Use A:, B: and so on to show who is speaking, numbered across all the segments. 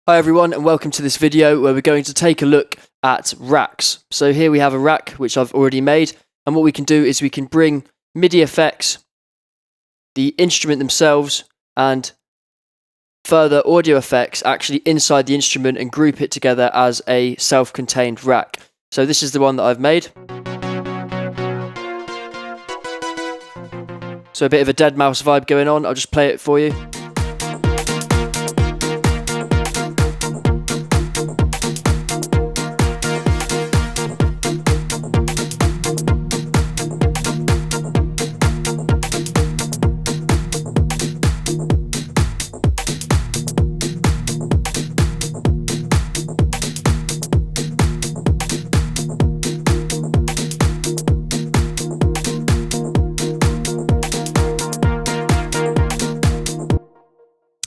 A: Hi everyone and welcome to this video where we're going to take a look at racks. So here we have a rack which I've already made, and what we can do is we can bring Midi FX, the instrument themselves, and further audio effects actually inside the instrument and group it together as a self-contained rack. So this is the one that I've made. So a bit of a Deadmau5 vibe going on. I'll just play it for you.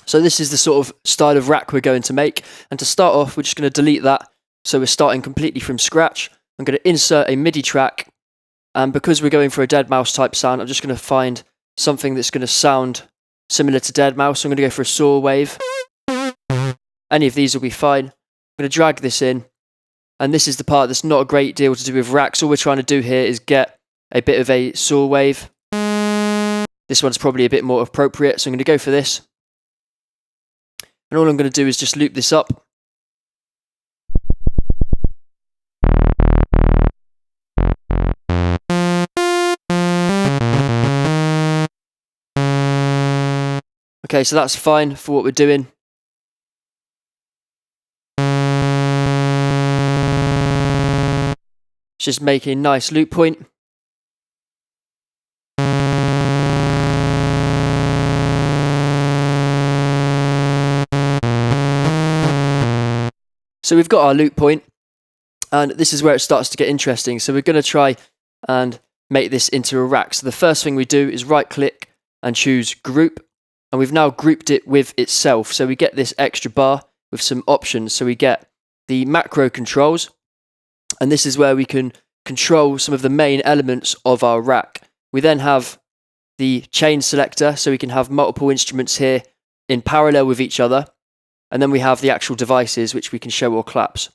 A: So this is the sort of style of rack we're going to make, and to start off we're just going to delete that, so we're starting completely from scratch. I'm going to insert a MIDI track, and because we're going for a Deadmau5 type sound, I'm just going to find something that's going to sound similar to Deadmau5. So I'm going to go for a saw wave. Any of these will be fine. I'm going to drag this in, and this is the part that's not a great deal to do with racks. All we're trying to do here is get a bit of a saw wave. This one's probably a bit more appropriate, so I'm going to go for this. And all I'm going to do is just loop this up. Okay, so that's fine for what we're doing. Just make a nice loop point. So we've got our loop point, and this is where it starts to get interesting. So we're going to try and make this into a rack. So the first thing we do is right click and choose group, and we've now grouped it with itself. So we get this extra bar with some options. So we get the macro controls, and this is where we can control some of the main elements of our rack. We then have the chain selector, so we can have multiple instruments here in parallel with each other. And then we have the actual devices which we can show or collapse.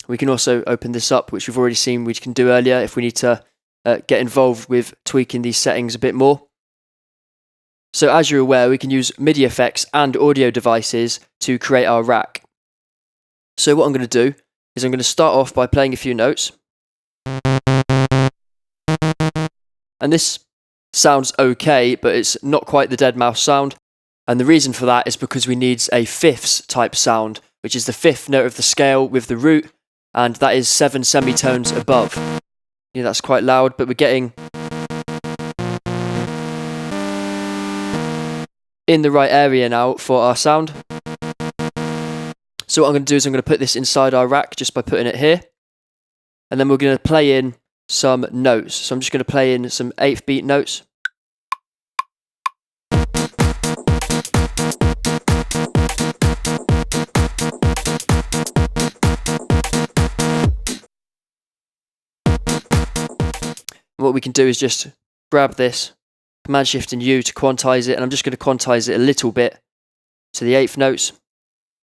A: We can also open this up, which we've already seen we can do earlier if we need to get involved with tweaking these settings a bit more. So as you're aware, we can use MIDI FX and audio devices to create our rack. So what I'm going to do is I'm going to start off by playing a few notes. And this sounds okay, but it's not quite the Deadmau5 sound. And the reason for that is because we need a fifths type sound, which is the fifth note of the scale with the root, and that is 7 semitones above. Yeah, that's quite loud, but we're getting in the right area now for our sound. So what I'm going to do is I'm going to put this inside our rack just by putting it here. And then we're going to play in some notes. So I'm just going to play in some 8th beat notes. What we can do is just grab this, Command Shift and U to quantize it, and I'm just going to quantize it a little bit to the 8th notes.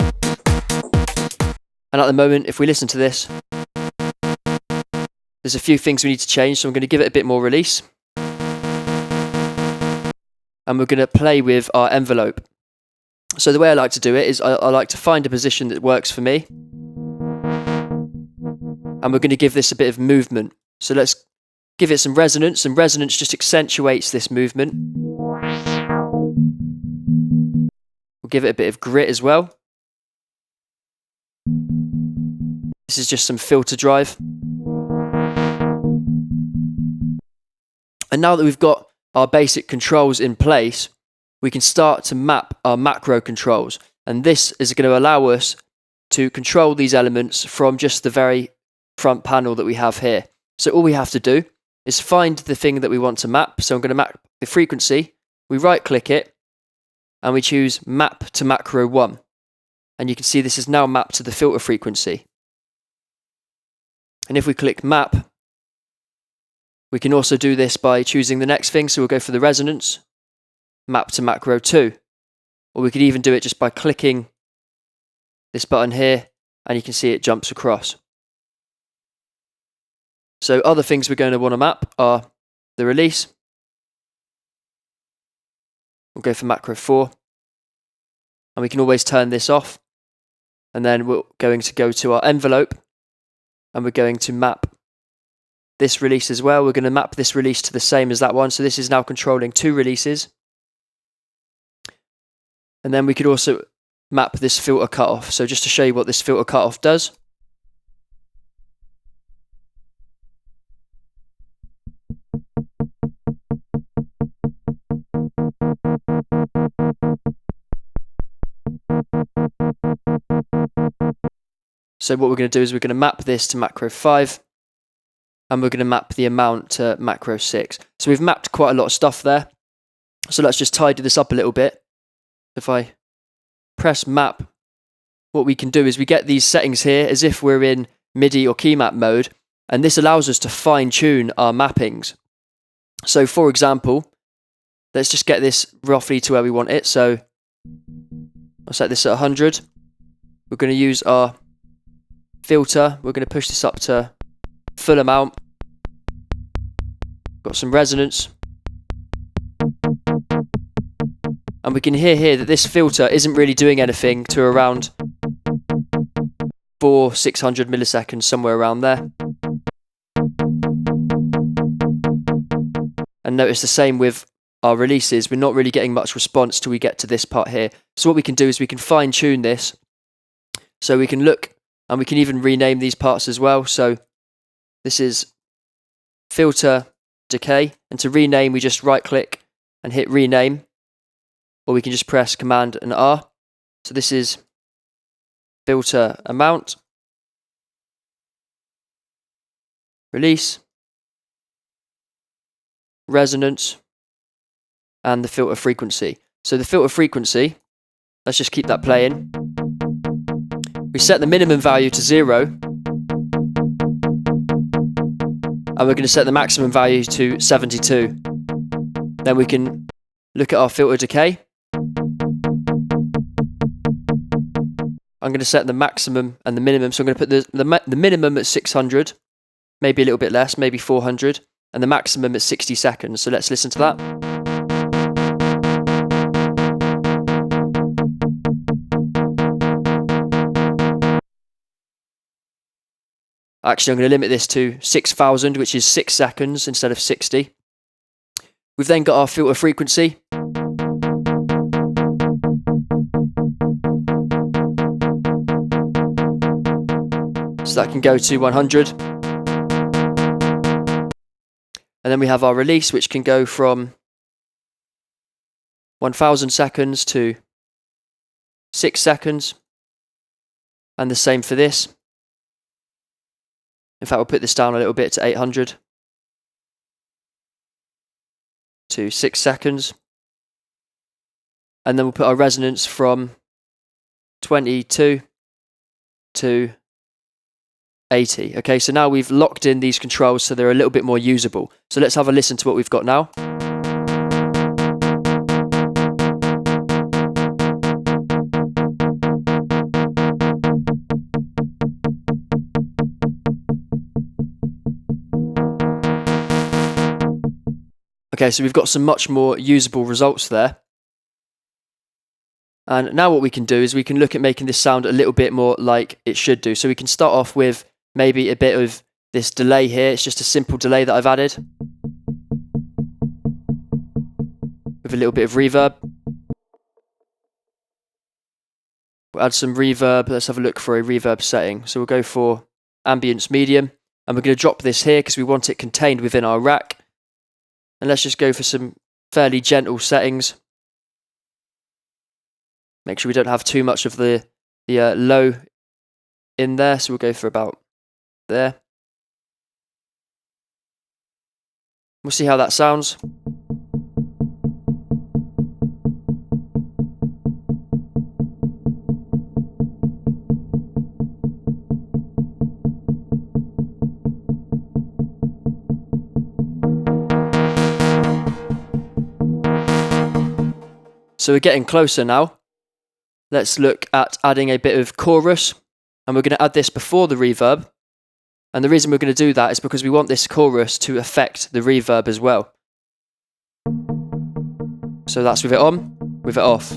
A: And at the moment, if we listen to this, there's a few things we need to change, so I'm going to give it a bit more release. And we're going to play with our envelope. So the way I like to do it is I like to find a position that works for me. And we're going to give this a bit of movement. So let's give it some resonance, and resonance just accentuates this movement. We'll give it a bit of grit as well. This is just some filter drive. And now that we've got our basic controls in place, we can start to map our macro controls. And this is going to allow us to control these elements from just the very front panel that we have here. So all we have to do is find the thing that we want to map. So I'm going to map the frequency. We right click it and we choose map to macro 1. And you can see this is now mapped to the filter frequency. And if we click map, we can also do this by choosing the next thing. So we'll go for the resonance, map to macro 2. Or we could even do it just by clicking this button here, and you can see it jumps across. So other things we're going to want to map are the release. We'll go for macro 4. And we can always turn this off. And then we're going to go to our envelope. And we're going to map this release as well. We're going to map this release to the same as that one. So this is now controlling 2 releases. And then we could also map this filter cutoff. So just to show you what this filter cutoff does. So what we're going to do is we're going to map this to macro 5, and we're going to map the amount to macro 6. So we've mapped quite a lot of stuff there. So let's just tidy this up a little bit. If I press map, what we can do is we get these settings here as if we're in MIDI or key map mode, and this allows us to fine tune our mappings. So for example, let's just get this roughly to where we want it. So I'll set this at 100. We're going to use our filter. We're going to push this up to full amount. Got some resonance. And we can hear here that this filter isn't really doing anything to around 400-600 milliseconds, somewhere around there. And notice the same with our releases. We're not really getting much response till we get to this part here. So what we can do is we can fine tune this. So we can look, and we can even rename these parts as well. So this is filter decay. And to rename, we just right click and hit rename. Or we can just press Command and R. So this is filter amount, release, resonance, and the filter frequency. So the filter frequency, let's just keep that playing. We set the minimum value to 0. And we're going to set the maximum value to 72. Then we can look at our filter decay. I'm going to set the maximum and the minimum. So I'm going to put the minimum at 600, maybe a little bit less, maybe 400, and the maximum at 60 seconds. So let's listen to that. Actually, I'm going to limit this to 6,000, which is 6 seconds instead of 60. We've then got our filter frequency. So that can go to 100. And then we have our release, which can go from 1,000 seconds to 6 seconds. And the same for this. In fact, we'll put this down a little bit to 800 to 6 seconds. And then we'll put our resonance from 22 to 80. Okay, so now we've locked in these controls so they're a little bit more usable. So let's have a listen to what we've got now. Okay, so we've got some much more usable results there. And now what we can do is we can look at making this sound a little bit more like it should do. So we can start off with maybe a bit of this delay here. It's just a simple delay that I've added with a little bit of reverb. We'll add some reverb. Let's have a look for a reverb setting. So we'll go for ambience medium, and we're going to drop this here because we want it contained within our rack. And let's just go for some fairly gentle settings. Make sure we don't have too much of the low in there. So we'll go for about there. We'll see how that sounds. So we're getting closer now. let's look at adding a bit of chorus, and we're going to add this before the reverb. And the reason we're going to do that is because we want this chorus to affect the reverb as well. So that's with it on, with it off.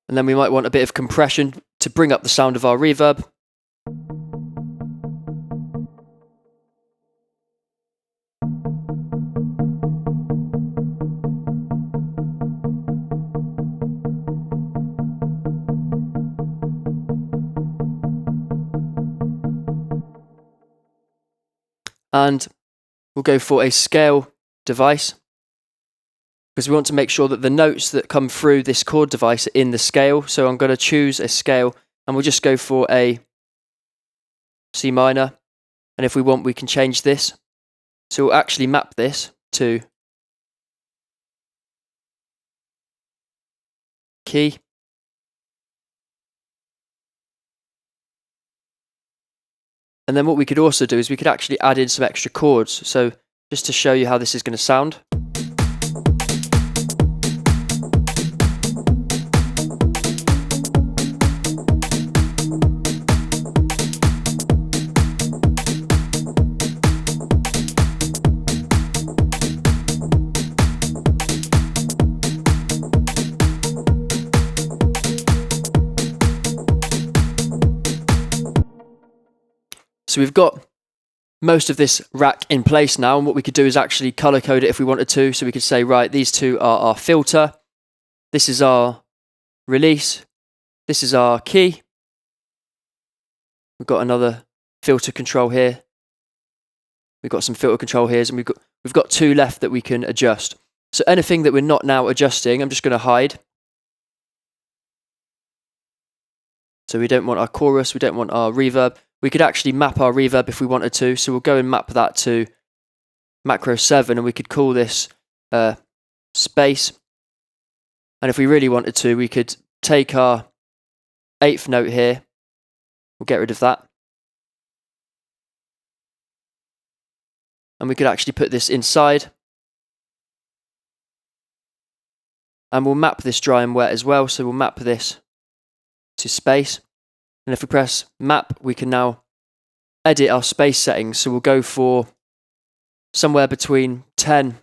A: And then we might want a bit of compression to bring up the sound of our reverb. And we'll go for a scale device, because we want to make sure that the notes that come through this chord device are in the scale. So I'm going to choose a scale, and we'll just go for a C minor. And if we want, we can change this. So we'll actually map this to key. And then what we could also do is we could actually add in some extra chords. So just to show you how this is going to sound. So we've got most of this rack in place now, and what we could do is actually color code it if we wanted to. So we could say, right, these two are our filter, this is our release, this is our key. We've got another filter control here. We've got some filter control here, and we've got two left that we can adjust. So anything that we're not now adjusting, I'm just going to hide. So we don't want our chorus, we don't want our reverb. We could actually map our reverb if we wanted to. So we'll go and map that to macro 7, and we could call this space. And if we really wanted to, we could take our 8th note here. We'll get rid of that. And we could actually put this inside. And we'll map this dry and wet as well. So we'll map this to space. And if we press map, we can now edit our space settings. So we'll go for somewhere between 10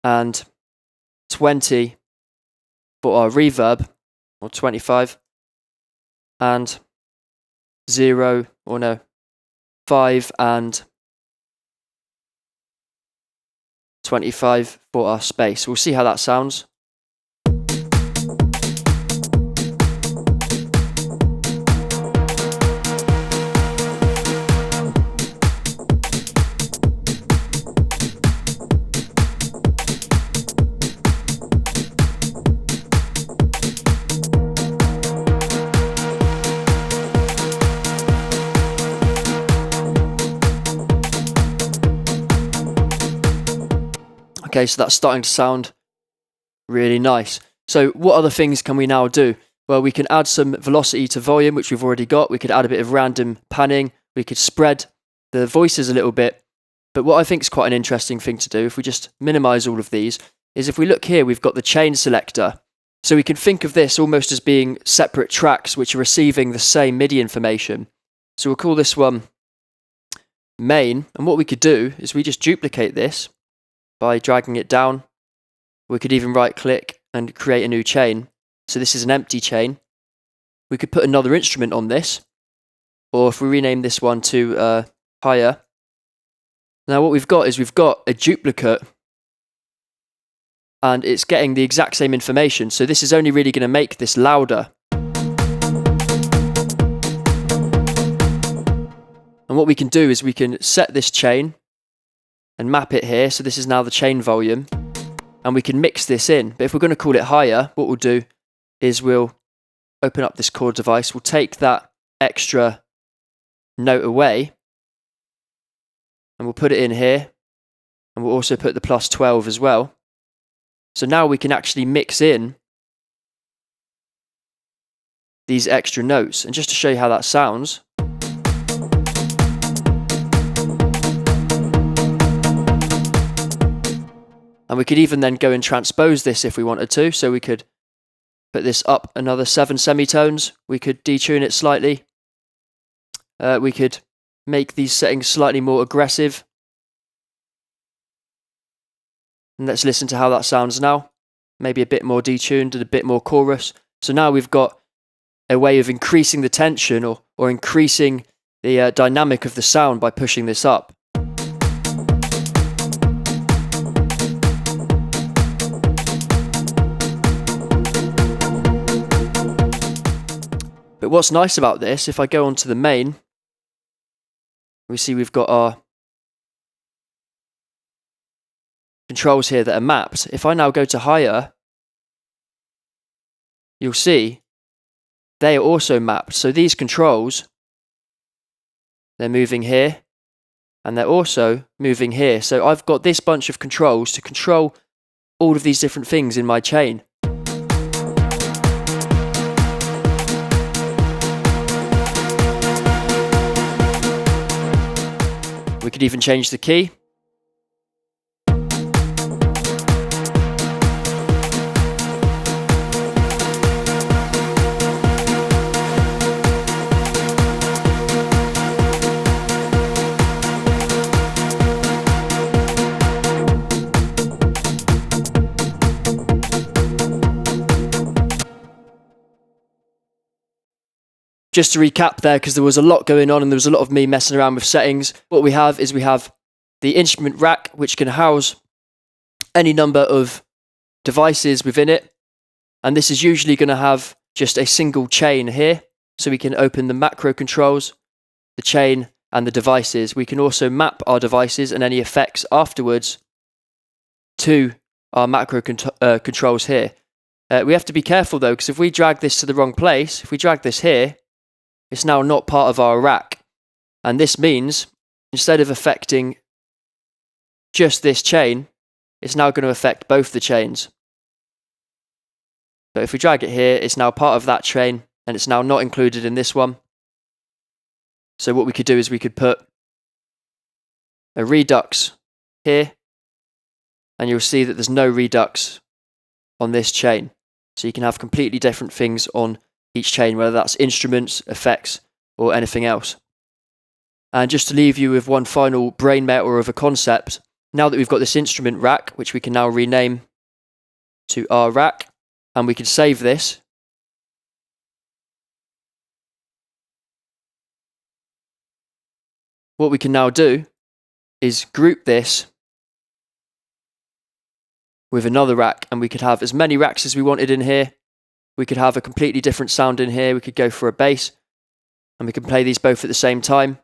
A: and 20 for our reverb, or 25, and 5 and 25 for our space. We'll see how that sounds. Okay, so that's starting to sound really nice. So what other things can we now do? Well, we can add some velocity to volume, which we've already got. We could add a bit of random panning. We could spread the voices a little bit. But what I think is quite an interesting thing to do, if we just minimize all of these, is if we look here, we've got the chain selector. So we can think of this almost as being separate tracks which are receiving the same MIDI information. So we'll call this one main. And what we could do is we just duplicate this by dragging it down. We could even right click and create a new chain. So this is an empty chain. We could put another instrument on this, or if we rename this one to higher. Now what we've got is we've got a duplicate, and it's getting the exact same information. So this is only really going to make this louder. And what we can do is we can set this chain and map it here. So this is now the chain volume, and we can mix this in. But if we're going to call it higher, what we'll do is we'll open up this chord device. We'll take that extra note away, and we'll put it in here. And we'll also put the +12 as well. So now we can actually mix in these extra notes. And just to show you how that sounds. And we could even then go and transpose this if we wanted to. So we could put this up another 7 semitones. We could detune it slightly. We could make these settings slightly more aggressive. And let's listen to how that sounds now. Maybe a bit more detuned and a bit more chorus. So now we've got a way of increasing the tension or increasing the dynamic of the sound by pushing this up. But what's nice about this, if I go onto the main, we see we've got our controls here that are mapped. If I now go to higher, you'll see they are also mapped. So these controls, they're moving here, and they're also moving here. So I've got this bunch of controls to control all of these different things in my chain. We could even change the key. Just to recap there, because there was a lot going on and there was a lot of me messing around with settings, what we have is we have the instrument rack, which can house any number of devices within it. And this is usually going to have just a single chain here. So we can open the macro controls, the chain, and the devices. We can also map our devices and any effects afterwards to our macro controls here. We have to be careful though, because if we drag this to the wrong place, if we drag this here, it's now not part of our rack. And this means instead of affecting just this chain, it's now going to affect both the chains. So if we drag it here, it's now part of that chain and it's now not included in this one. So what we could do is we could put a redux here, and you'll see that there's no redux on this chain. So you can have completely different things on each chain, whether that's instruments, effects, or anything else. And just to leave you with one final brain melt of a concept, now that we've got this instrument rack, which we can now rename to our rack, and we can save this. What we can now do is group this with another rack, and we could have as many racks as we wanted in here. We could have a completely different sound in here. We could go for a bass, and we can play these both at the same time.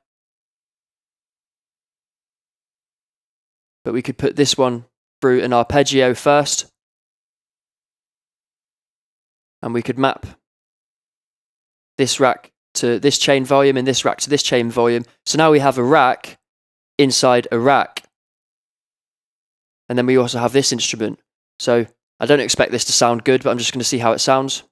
A: But we could put this one through an arpeggio first, and we could map this rack to this chain volume and this rack to this chain volume. So now we have a rack inside a rack. And then we also have this instrument. So I don't expect this to sound good, but I'm just going to see how it sounds.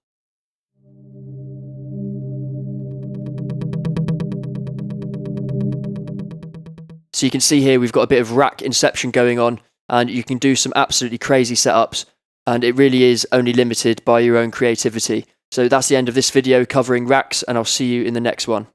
A: So you can see here we've got a bit of rack inception going on, and you can do some absolutely crazy setups, and it really is only limited by your own creativity. So that's the end of this video covering racks, and I'll see you in the next one.